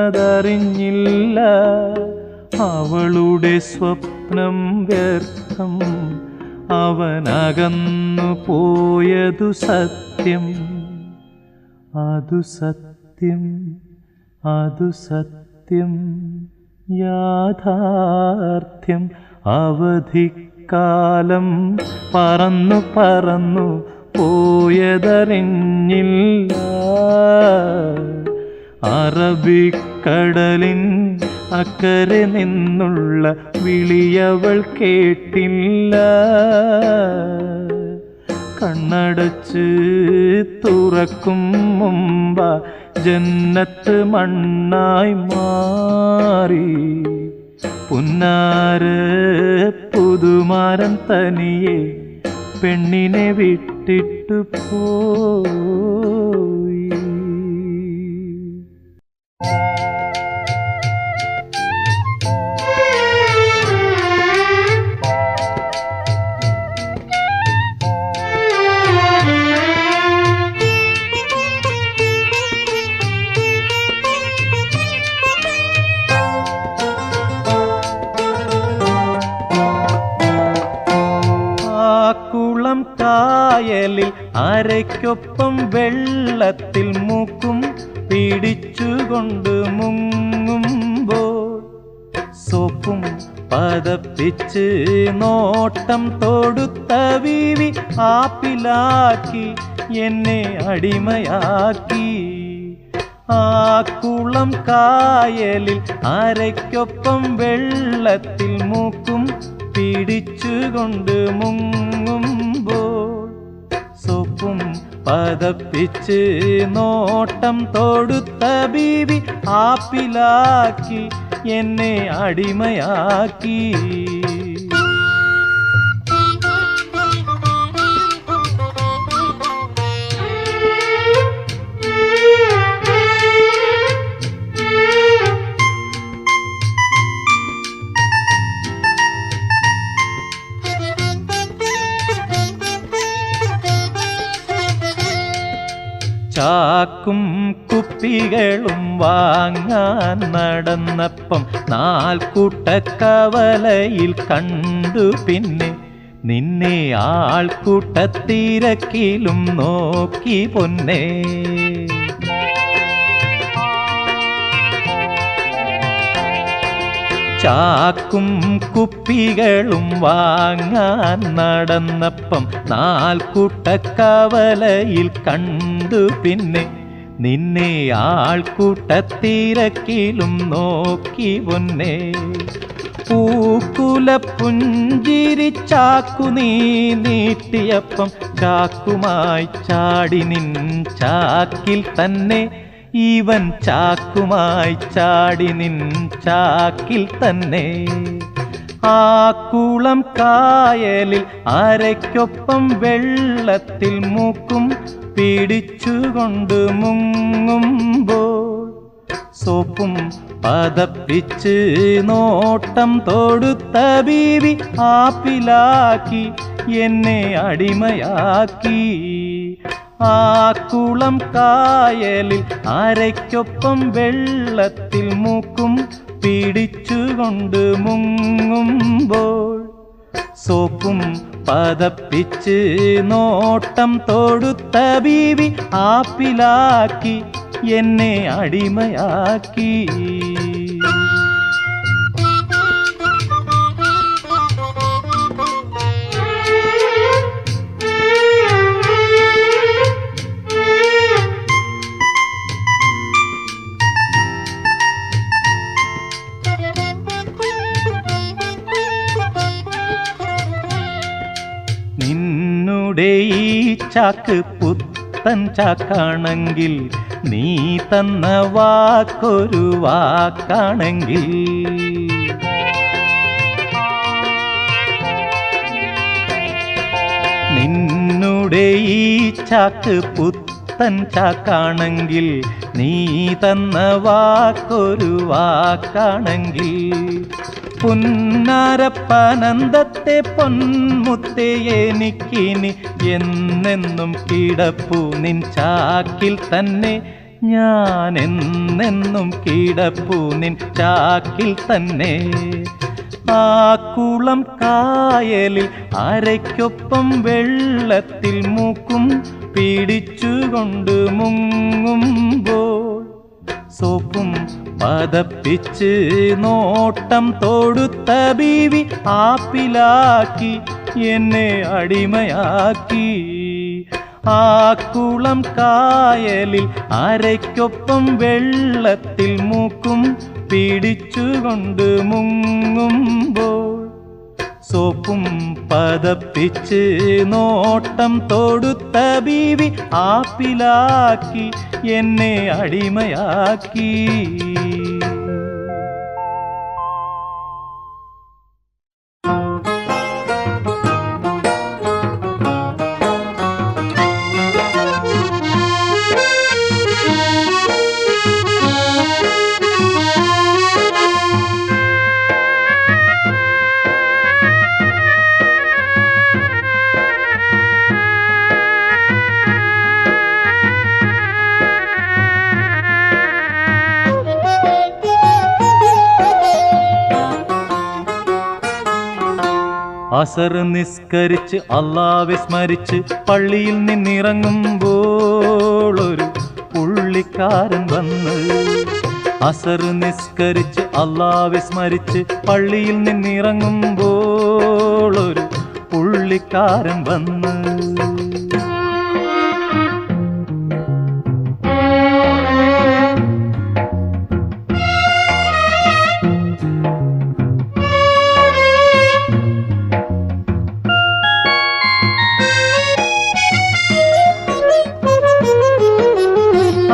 അവളുടെ സ്വപ്നം വ്യർത്ഥം, അവനകന്നു പോയതു സത്യം. അതു സത്യം, അതു സത്യം, യാഥാർത്ഥ്യം. അവധിക്കാലം പറന്നു പറന്നു പോയതറിഞ്ഞില്ല. അറബിക്കടലിൻ അക്കരെ നിന്നുള്ള വിളിയവൾ കേട്ടില്ല. കണ്ണടച്ച് തുറക്കും മുമ്പ ജന്നത്ത് മണ്ണായി മാറി. പുന്നാര പുതുമാരൻ തനിയെ പെണ്ണിനെ വിട്ടിട്ടു പോയി. കായലിൽ അരയ്ക്കൊപ്പം വെള്ളത്തിൽ മൂക്കും പിടിച്ചുകൊണ്ട് മുങ്ങുമ്പോൾ സോപ്പും പതപ്പിച്ച് നോട്ടം തൊടുത്ത വീവി ആപ്പിലാക്കി എന്നെ അടിമയാക്കി. ആ കുളം കായലിൽ അരയ്ക്കൊപ്പം വെള്ളത്തിൽ മൂക്കും പിടിച്ചുകൊണ്ട് മുങ്ങുമ്പോൾ സോപ്പും പതപ്പിച്ച് നോട്ടം തൊടുത്ത ബീവി ആപ്പിലാക്കി എന്നെ അടിമയാക്കി. ചാക്കും കുപ്പികളും വാങ്ങാൻ നടന്നപ്പം നാൽക്കൂട്ടക്കവലയിൽ കണ്ടു. പിന്നെ നിന്നെ ആൾക്കൂട്ടത്തിരക്കിലും നോക്കി പൊന്നേ. ചാക്കും കുപ്പികളും വാങ്ങാൻ നടന്നപ്പം നാൽക്കൂട്ടക്കവലയിൽ കണ്ടു. പിന്നെ നിന്നെ ആൾക്കൂട്ടത്തിരക്കിലും നോക്കി പൊന്നേ. പൂക്കുല പുഞ്ചിരി ചാക്കു നീ നീട്ടിയപ്പം ചാക്കുമായി ചാടി നിൻ ചാക്കിൽ തന്നെ. ഇവൻ ചാക്കുമായി ചാടി നിൻ ചാക്കിൽ തന്നെ. ആ കുളം കായലിൽ അരയ്ക്കൊപ്പം വെള്ളത്തിൽ മൂക്കും പിടിച്ചുകൊണ്ട് മുങ്ങുമ്പോൾ സോപ്പും പതപ്പിച്ച് നോട്ടം തൊടുത്ത ബീവി ആപ്പിലാക്കി എന്നെ അടിമയാക്കി. ആ കുളം കായലിൽ അരയ്ക്കൊപ്പം വെള്ളത്തിൽ മൂക്കും പിടിച്ചുകൊണ്ട് മുങ്ങുമ്പോൾ സോപ്പും പതപ്പിച്ച് നോട്ടം തൊടുത്ത ബീവി ആപ്പിലാക്കി എന്നെ അടിമയാക്കി. നിന്നുടെ ഈ ചാക്ക് പുത്തൻ ചാക്കാണെങ്കിൽ നീ തന്ന വാക്കൊരു വാക്കാണെങ്കിൽ നിന്നുടെ ഈ ചാക്ക് പുത്തൻ ചാക്കാണെങ്കിൽ നീ തന്ന വാക്കൊരു വാക്കാണെങ്കിൽ പുന്നാരപ്പനന്തത്തെ പൊന്മുത്തേ എനിക്കിനി എന്നെന്നും കിടപ്പു നിൻ ചാക്കിൽ തന്നെ. ഞാൻ എന്നെന്നും കിടപ്പു നിൻ ചാക്കിൽ തന്നെ. ആ കുളം കായലിൽ അരയ്ക്കൊപ്പം വെള്ളത്തിൽ മൂക്കും പിടിച്ചുകൊണ്ട് മുങ്ങുമ്പോൾ സോപ്പും പതപ്പിച്ച് നോട്ടം തൊടുത്ത ബീവി ആപ്പിലാക്കി എന്നെ അടിമയാക്കി. ആ കുളം കായലിൽ അരയ്ക്കൊപ്പം വെള്ളത്തിൽ മൂക്കും പിടിച്ചുകൊണ്ട് മുങ്ങുമ്പോൾ സോപ്പും പതപ്പിച്ച് നോട്ടം തൊടുത്ത ബീവി ആപ്പിലാക്കി എന്നെ അടിമയാക്കി. അസർ നിസ്കരിച്ച് അല്ലാഹുവെ സ്മരിച്ച് പള്ളിയിൽ നിന്നിറങ്ങുമ്പോൾ ഒരു പുള്ളിക്കാരൻ വന്ന്. അസർ നിസ്കരിച്ച് അല്ലാഹുവെ സ്മരിച്ച് പള്ളിയിൽ നിന്നിറങ്ങുമ്പോൾ ഒരു പുള്ളിക്കാരൻ വന്ന്.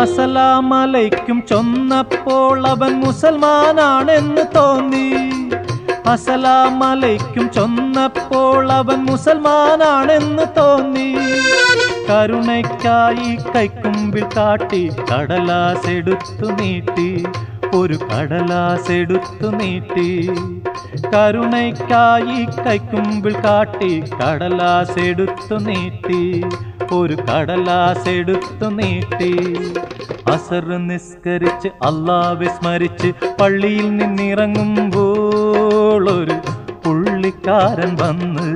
അസ്സലാമലൈക്കും ചൊന്നപ്പോൾ അവൻ മുസൽമാനാണെന്ന് തോന്നി. അസ്സലാമലൈക്കും ചൊന്നപ്പോൾ അവൻ മുസൽമാനാണെന്ന് തോന്നി. കരുണയ്ക്കായി കൈക്കുമ്പിൽ കാട്ടി കടലാസെടുത്തു നീട്ടി, ഒരു കടലാസെടുത്തു നീട്ടി. കരുണയ്ക്കായി കൈക്കുമ്പിൽ കാട്ടി കടലാസെടുത്തു നീട്ടി, ഒരു കടലാസെടുത്തു നീട്ടി. അസർ നിസ്കരിച്ച് അല്ലാഹുവെ സ്മരിച്ച് പള്ളിയിൽ നിന്നിറങ്ങുമ്പോൾ ഒരു പുള്ളിക്കാരൻ വന്ന്.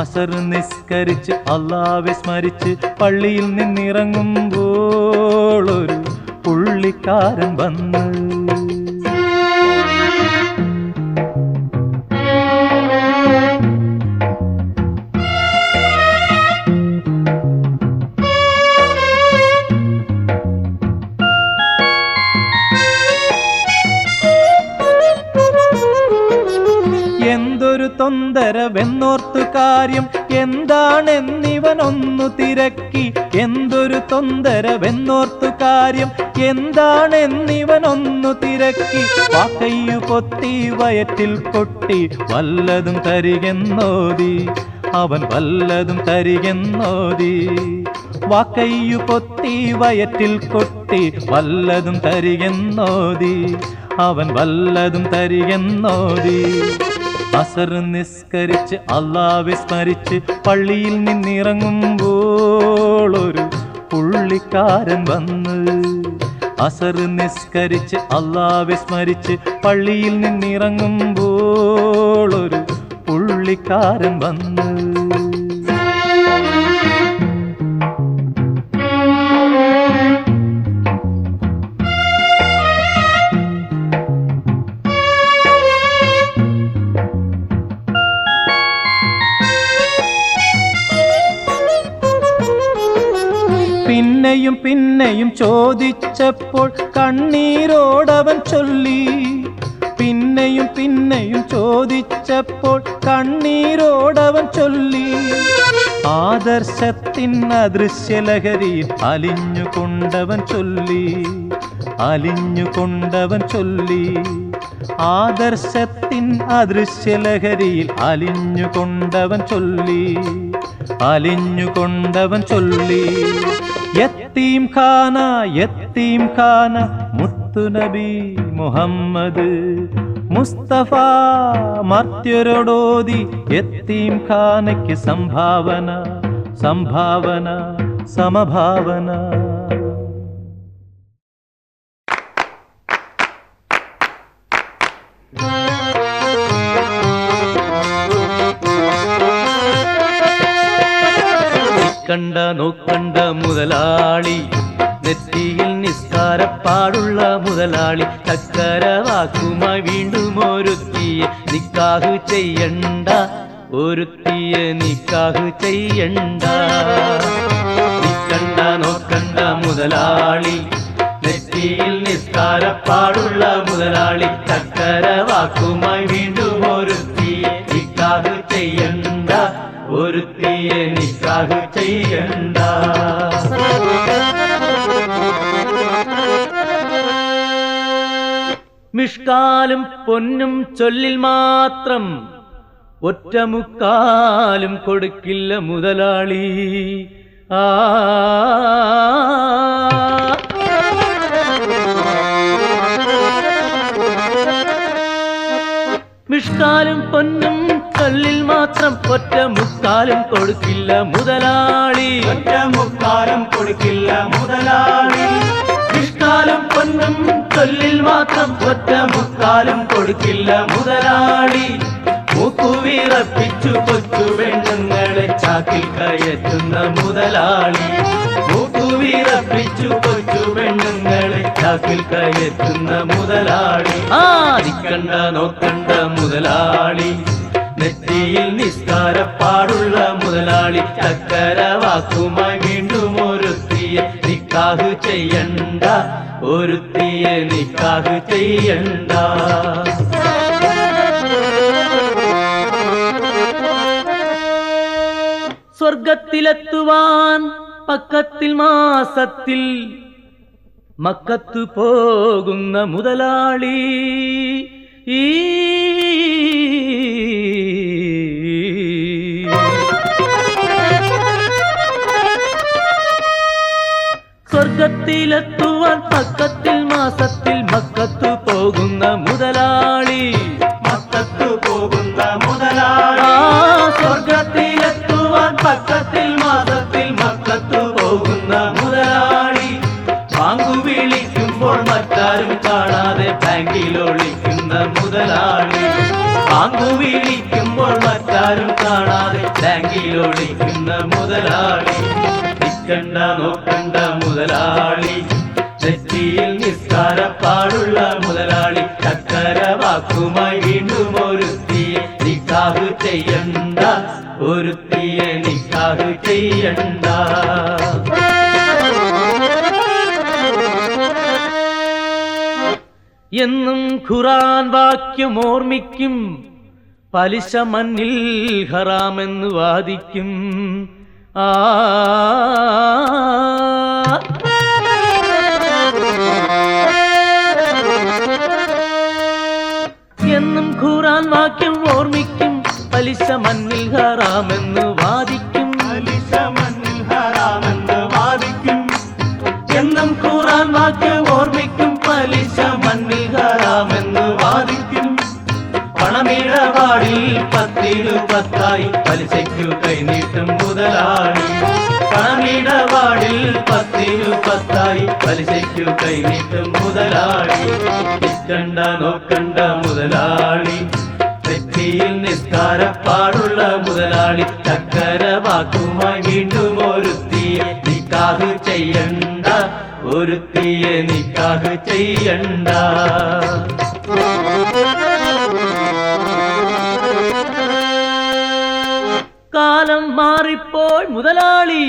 അസർ നിസ്കരിച്ച് അല്ലാഹുവെ സ്മരിച്ച് പള്ളിയിൽ നിന്നിറങ്ങുമ്പോൾ ഒരു പുള്ളിക്കാരൻ വന്ന്. എന്തൊരു തൊന്തരവെന്നോർത്തു കാര്യം എന്താണെന്നിവനൊന്നു തിരക്കി. എന്തൊരു തൊന്തരവെന്നോർത്തു കാര്യം എന്താണെന്നിവനൊന്നു തിരക്കി. വാക്കയ്യു പൊത്തി വയറ്റിൽ കൊട്ടി വല്ലതും തരികെന്നോതി അവൻ, വല്ലതും തരികെന്നോതി. വാക്കയ്യു പൊത്തി വയറ്റിൽ കൊട്ടി വല്ലതും തരികെന്നോതി അവൻ വല്ലതും തരികെന്നോതി. അസർ നിസ്കരിച്ച് അല്ലാഹുവെ സ്മരിച്ച് പള്ളിയിൽ നിന്നിറങ്ങുമ്പോൾ ഒരു പുള്ളിക്കാരൻ വന്ന്. അസർ നിസ്കരിച്ച് അല്ലാഹുവെ സ്മരിച്ച് പള്ളിയിൽ നിന്നിറങ്ങുമ്പോൾ ഒരു പുള്ളിക്കാരൻ വന്ന്. പിന്നെയും പിന്നെയും ചോദിച്ചപ്പോൾ കണ്ണീരോടവൻ ചൊല്ലി. പിന്നെയും പിന്നെയും ചോദിച്ചപ്പോൾ കണ്ണീരോടവൻ ചൊല്ലി. ആദർശത്തിൻ അദൃശ്യലഹരിയിൽ അലിഞ്ഞുകൊണ്ടവൻ ചൊല്ലി. അലിഞ്ഞുകൊണ്ടവൻ ചൊല്ലി. ആദർശത്തിൻ അദൃശ്യലഹരിയിൽ അലിഞ്ഞുകൊണ്ടവൻ ചൊല്ലി. അലിഞ്ഞുകൊണ്ടവൻ ചൊല്ലി. യത്തീം ഖാന യത്തീം ഖാന മുത്തുനബി മുഹമ്മദ് മുസ്തഫ മർത്യരോടോതി യത്തീം ഖാനയ്ക്ക് സംഭാവന സംഭാവന സമഭാവന. കണ്ട നോക്കണ്ട മുതലാളി, നെറ്റിയിൽ നിസ്കാരപ്പാടുള്ള മുതലാളി, ചക്കര വാക്കുമായി വീണ്ടും ഒരുത്തിയെ നിക്കാഹ് ചെയ്യണ്ട, ഒരുത്തിയെ നിക്കാഹ് ചെയ്യണ്ട. നിക്കണ്ട നോക്കണ്ട മുതലാളി, നെറ്റിയിൽ നിസ്കാരപ്പാടുള്ള മുതലാളി, ചക്കര വാക്കുമായി വീണ്ടും ഒരുത്തിയെ നിക്കാഹ് ചെയ്യണ്ട, ഒരുത്തിയെ നിക്കാഹ് ചെയ്യണ്ട. മിഷ്കാലും പൊന്നും ചൊല്ലിൽ മാത്രം ഒറ്റമുക്കാലും കൊടുക്കില്ല മുതലാളി. ആ മിഷ്കാലും പൊന്നും ചൊല്ലിൽ മാത്രം ഒറ്റമുക്കാലും കൊടുക്കില്ല മുതലാളി. ഒറ്റമുക്കാലും കൊടുക്കില്ല മുതലാളി. മിഷ്കാലും പൊന്നും ചൊല്ലിൽ മാത്രം ഒറ്റമുക്കാലും കൊടുക്കില്ല മുതലാളി. മൂക്കുവിറപ്പിച്ചു കൊച്ചു പെണ്ണുങ്ങളെ ചാക്കിൽ കയറ്റുന്ന മുതലാളി. മൂക്കുവിറപ്പിച്ചു കൊച്ചു പെണ്ണുങ്ങളെ ചാക്കിൽ കയറ്റുന്ന മുതലാളി. നിക്കണ്ട നോക്കണ്ട മുതലാളി, നെറ്റിയിൽ നിസ്കാരപ്പാടുള്ള മുതലാളി, ചക്കര വാക്കുമായി വീണ്ടും ഒരുത്തിയെ നിക്കാഹ് ചെയ്യണ്ട, ഒരുത്തിയെ നിക്കാഹ് ചെയ്യണ്ട. സ്വർഗത്തിലെത്തുവാൻ പക്കത്തിൽ മാസത്തിൽ മക്കത്തു പോകുന്ന മുതലാളി. ഈ സ്വർഗത്തിലെത്തുവാൻ പക്കത്തിൽ മാസത്തിൽ മക്കത്തു പോകുന്ന മുതലാളി. മക്കത്തു പോകുന്ന മുതലാളി. സ്വർഗത്തിലെത്തുവാൻ പക്കത്തിൽ മാസത്തിൽ മക്കത്തു പോകുന്ന മുതലാളി. ബാങ്കു വിളിക്കുമ്പോൾ മറ്റാരും കാണാതെ ബാങ്കിലൊളിക്കുന്ന മുതലാളി. ബാങ്കു വിളിക്കുമ്പോൾ മറ്റാരും കാണാതെ ബാങ്കിലൊളിക്കുന്ന മുതലാളി. നിക്കണ്ട നോക്കണ്ട മുതലാളി, നെറ്റിയിൽ നിസ്കാരപ്പാടുള്ള മുതലാളി, ചക്കര വാക്കുമായി വീണ്ടും ഒരുത്തിയെ നിക്കാഹ് ചെയ്യണ്ട, ഒരുത്തിയെ നിക്കാഹ് ചെയ്യണ്ട. എന്നും ഖുർആൻ വാക്യം ഓർമ്മിക്കും, പലിശ മണ്ണിൽ ഹറാമെന്ന് വാദിക്കും. എന്നും ഖുർആൻ വാക്യം ഓർമ്മിക്കും, പലിശ മണ്ണിൽ ഹറാമെന്ന് വാദിക്കും. പലിശ മണ്ണിൽ ഹറാമെന്ന് എന്നും ഖുർആൻ വാക്ക് ഓർമ്മിക്കും പലിശ മണ്ണിൽ ഹറാമെന്ന് വാദിക്കും പണമിടപാടിൽ 10-10 പലിശയ്ക്കു കൈനീട്ടും മുതലാളി പണമിടപാടിൽ 10-10 പലിശയ്ക്കു കൈനീട്ടും മുതലാളി നിൽക്കണ്ട നോക്കണ്ട മുതലാളി നെറ്റിയിൽ നിസ്കാരപ്പാടുള്ള മുതലാളി ചക്കര വാക്കുമായി വീണ്ടും ഒരുത്തിയെ നിക്കാഹ് ചെയ്യണ്ട ഒരുത്തിയെ നിക്കാഹ് ചെയ്യണ്ട കാലം മാറിപ്പോയി മുതലാളി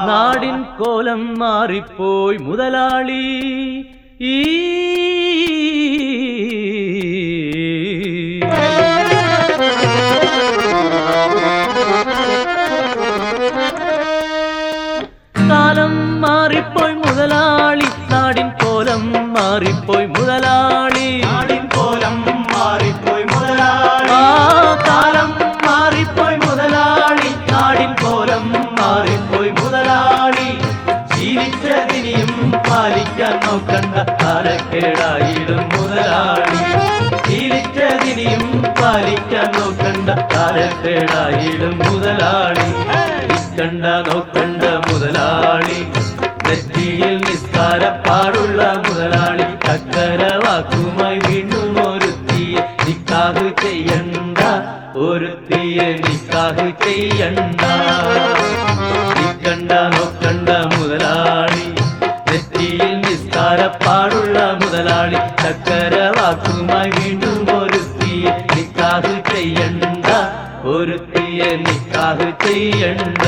നാടിൻ കോലം മാറിപ്പോയി മുതലാളി ഈ കാലം മാറിപ്പോയി മുതലാളി നാടിൻ കോലം മാറിപ്പോയി മുതലാളി നാടിൻ കോലം മാറിപ്പോയി മുതലാളി കാലം മാറിപ്പോയി മുതലാളി നാടിൻ കോലം മാറിപ്പോയി മുതലാളി ജീവിച്ചതിനിയും പാലിക്കാൻ നോക്കണ്ട താരക്കേടായിടും മുതലാളി ജീവിച്ചതിനിയും പാലിക്കാൻ നോക്കണ്ട താരക്കേടായിടും മുതലാളി കണ്ട നോക്കണ്ട മുതലാളി നെറ്റിയിൽ നിസ്കാരപ്പാടുള്ള മുതലാളി ചക്കര വാക്കുമായി വീണ്ടും ഒരുത്തിയെ നിക്കാഹ് ചെയ്യണ്ട ഒരുത്തിയെ നിക്കാഹ് ചെയ്യണ്ട നിക്കണ്ട നോക്കണ്ട മുതലാളി നെറ്റിയിൽ നിസ്കാരപ്പാടുള്ള മുതലാളി ചക്കര വാക്കുമായി വീണ്ടും ഒരുത്തിയെ നിക്കാഹ് ചെയ്യണ്ട ഒരുത്തിയെ നിക്കാഹ് ചെയ്യണ്ട